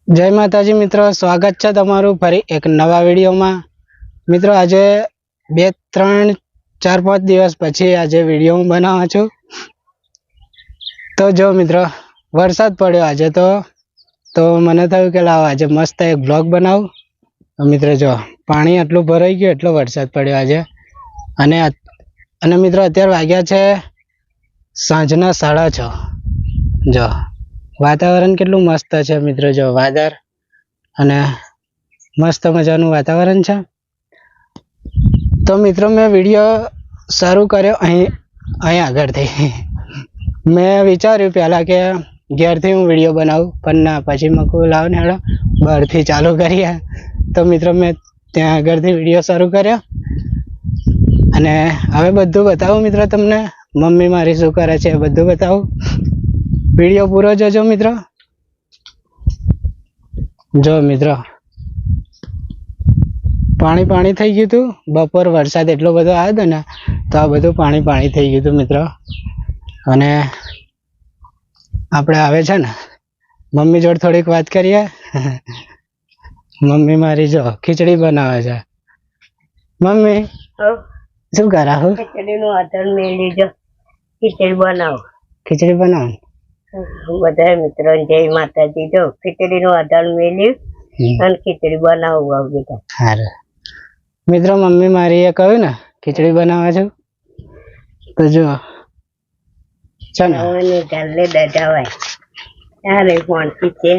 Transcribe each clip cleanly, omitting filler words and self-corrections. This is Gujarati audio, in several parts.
જય માતાજી મિત્રો, સ્વાગત છે તમારું ફરી એક નવા વિડીયોમાં। મિત્રો આજે 2, 3, 4, 5 દિવસ પછી આજે વિડીયો હું બનાવું છું। તો જો મિત્રો વરસાદ પડ્યો આજે તો મને થયું કે લાવો આજે મસ્ત એક બ્લોગ બનાવું। મિત્રો જો પાણી આટલું ભરાઈ ગયું, એટલો વરસાદ પડ્યો આજે। અને મિત્રો અત્યારે વાગ્યા છે સાંજના 6:30। જો વાતાવરણ કેટલું મસ્ત છે મિત્રો, જો વાદળ અને મસ્ત મજાનું વાતાવરણ છે। તો મિત્રો મેં વિડીયો શરૂ કર્યો અહીં આગળથી। મેં વિચાર્યું પહેલાં કે ઘેરથી હું વિડીયો બનાવું, પણ ના, પછી મેં કહું લાવ ને હેડો બહારથી ચાલુ કરીએ। તો મિત્રો મેં ત્યાં આગળથી વિડીયો શરૂ કર્યો અને હવે બધું બતાવું મિત્રો તમને। મમ્મી મારી શું કરે છે એ બધું બતાવું। વિડીયો પૂરો જોજો મિત્રો। જો મિત્રો પાણી થઈ ગયું હતું, બપોર વરસાદ એટલો બધો આવ્યો હતો ને, તો આ બધું પાણી થઈ ગયું હતું મિત્રો। અને આપણે આવે છે ને મમ્મી જોડે થોડીક વાત કરીએ। મમ્મી મારી જો ખીચડી બનાવે છે। મમ્મી શું કરા હું? ખીચડીનું આધાર મેળવી જો ખીચડી બનાવો। ખીચડી બનાવ બધા મિત્રો જય માતાજી। જો ખીચડીનું આધાર મેળવ્યું અને ખીચડી બનાવવું બેટા। સારું મિત્રો, મમ્મી મારી એ કહ્યું ને ખીચડી બનાવે છે, તો જો છે ને ચાલે દજાવાય ત્યારે ફોનથી છે।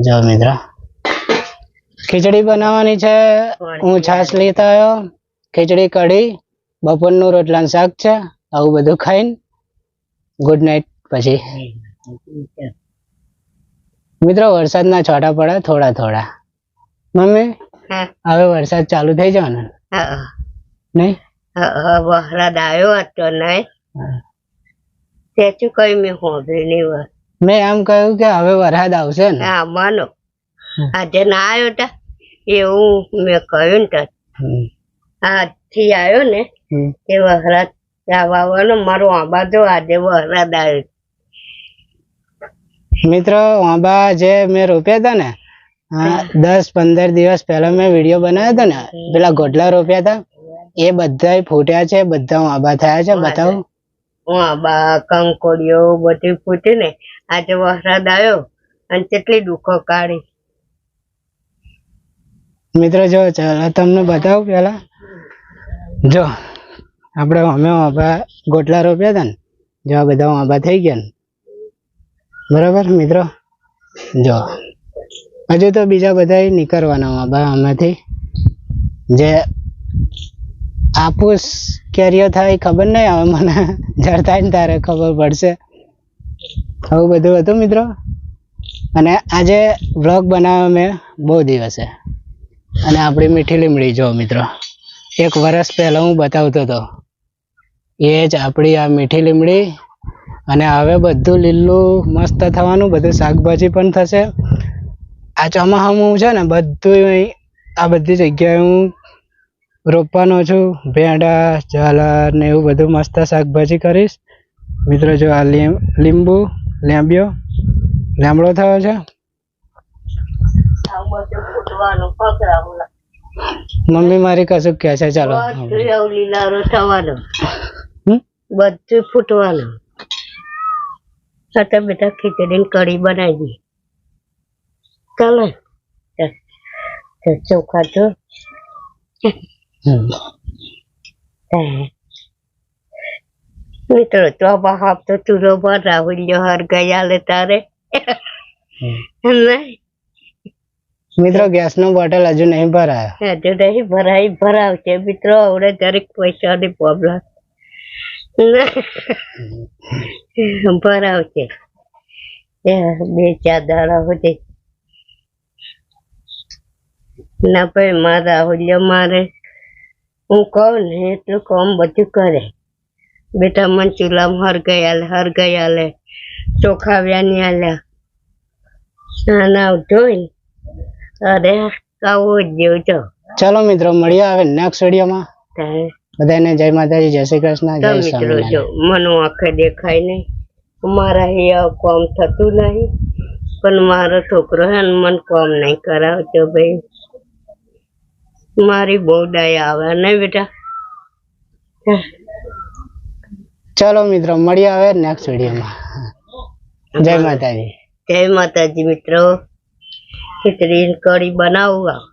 જો મિત્રો ખીચડી બનાવવાની છે। હું છાશ લેતા આવ્યો, ખીચડી કઢી, બપોરનું રોટલાનું શાક છે। આવું બધું ખાઈને ગુડ નાઇટ પછી। મિત્રો વરસાદના છોટા પડે થોડા। મમ્મી હવે વરસાદ ચાલુ થઈ જવાનો નહીં? વરસાદ આવ્યો હતો નહીં તે શું કહ્યું? મેં હોભી નહીં, મેં એમ કહ્યું કે હવે વરસાદ આવશે ને। હા માનો આજે ના આવ્યો તા એવું મેં કહ્યું ને, આજથી આવ્યો ને તે વરસાદ આવવાનો મારો આંબા જો આજે વરસાદ આવ્યો। મિત્રો આંબા જે મેં રોપ્યા હતા ને 10-15 દિવસ પહેલા મેં વિડીયો બનાવ્યો હતો ને, પેલા ગોટલા રોપ્યા હતા એ બધા ફૂટ્યા છે, બધા આંબા થયા છે। બતાવું આંબા કંકોડીઓ બધી ફૂટી ને આજે વરસાદ આવ્યો અને કેટલી દુઃખો કાઢી। મિત્રો જો ચાલો તમને બતાવું પેલા। જો આપણે અમે આંબા ગોટલા રોપ્યા હતા ને, જો આ બધા આંબા થઈ ગયા ને, બરાબર મિત્રો। જો હજુ તો બીજા બધા નીકળવાના આંબા આમાંથી, જે આપૂસ કેરીઓ થાય ખબર નહીં, હવે મને જળ થાય ને તારે ખબર પડશે। આવું બધું હતું મિત્રો। અને આજે વ્લોગ બનાવ્યો મેં બહુ દિવસે, અને આપણી મીઠી લીમડી જો મિત્રો 1 વર્ષ પહેલા હું બતાવતો હતો, એ જ આપણી આ મીઠી લીમડી। અને હવે બધું લીલું મસ્ત થવાનું, બધું શાકભાજી પણ થશે। આ ચોમાસામાં છે ને બધું આ બધી જગ્યાએ હું રોપવાનો છું, ભેંડા, ઝાલર ને એવું બધું મસ્ત શાકભાજી કરીશ મિત્રો। જો આ લેમડો થયો છે। મમ્મી મારી કશું કહે છે, ચાલો લીલારો થવાનો, બધું ફૂટવાનું। સાથે બેટા ખીચડી કઢી બનાવી દી, ચાલો ચોખા તો મિત્રો ચોબા હાફ તો ચૂલો પર રાહુલ્યો હર ગયા લે તારે મિત્રો ગેસ નું બોટલ હજુ નહીં ભરાયો, હજુ નહીં ભરાવશે મિત્રો। હવે દરેક પૈસાની પ્રોબ્લેમ ભરાવશે 2-4 દાડા સુધી ના ભાઈ। મારા રાહુલ્યો મારે હું કહું ને એટલું કામ બધું કરે બેટા। મને ચૂલામાં હરગાઈ આલે, ચોખા વ્યાની આલ્યા, ના ધોઈ અરે આવું જ જેવું છો। ચાલો મિત્રો મળીએ હવે નેક્સ્ટ વિડીયોમાં। બધાને જય માતાજી, જય શ્રી કૃષ્ણ, જય મિત્રો સ્વામિનારાયણ। જો મનો આંખે દેખાય નહીં, અમારા અહીંયા કામ થતું નહીં, પણ મારો છોકરો હે ને મને કામ નહીં કરાવતો ભાઈ. મારી બહુ દયા આવે ને બેટા. ચલો મિત્રો, મળીએ હવે નેક્સ્ટ વિડીયોમાં. જય માતાજી. જય માતાજી મિત્રો. ખીચડી કઢી બનાવું.